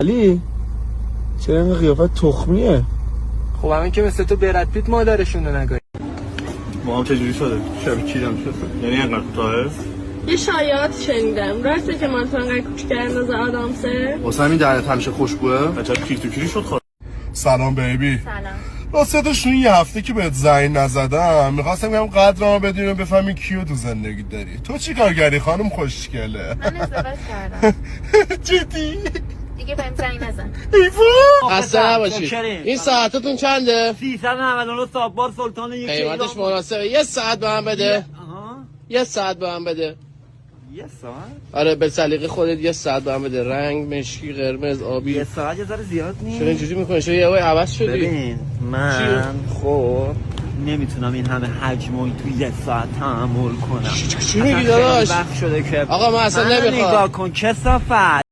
علی چرا اینقدر قیافت تخمیه؟ خب همین که مثل تو برد پیت مادرشون رو نگاهی. ما هم چجوری شده؟ شبیه کیرم شده؟ یعنی اینقدر کوتاهه؟ یه شایعات شنیدم راسته که من تو انقدر کوچیک‌تر اندازه آدامسه؟ واسه همین درنت همیشه خوشبوه؟ بچه کیر تو کیری شد خواهد. سلام بیبی. سلام. راستش این یه هفته که بهت زنگ نزدم میخواستم بگم قدرمو بدونی و بفهمی کیو تو زندگی داری. تو چی کار کردی خانم خوشگله؟ من ازدواج کردم. جدی؟ دیگه بهم زنگ نزن. ایوان خسته نباشید. این ساعتتون چنده؟ 399 ساببار سلطان یک قیمتش مناسبه. یه ساعت به من بده. یه ساعت به من بده. یه ساعت؟ آره به سلیقه خودت یه ساعت به من بده. رنگ مشکی قرمز آبی. یه ساعت یه ذره زیاد نیست. چرا اینجوری میکنی؟ چرا یهو عوض شدی؟ ببین من خب نمیتونم این همه حجم رو توی یه ساعت تحمل کنم. چی میگی داداش؟ وقت شده که آقا من اصلا نمیخوام. نگاه کن کثافت.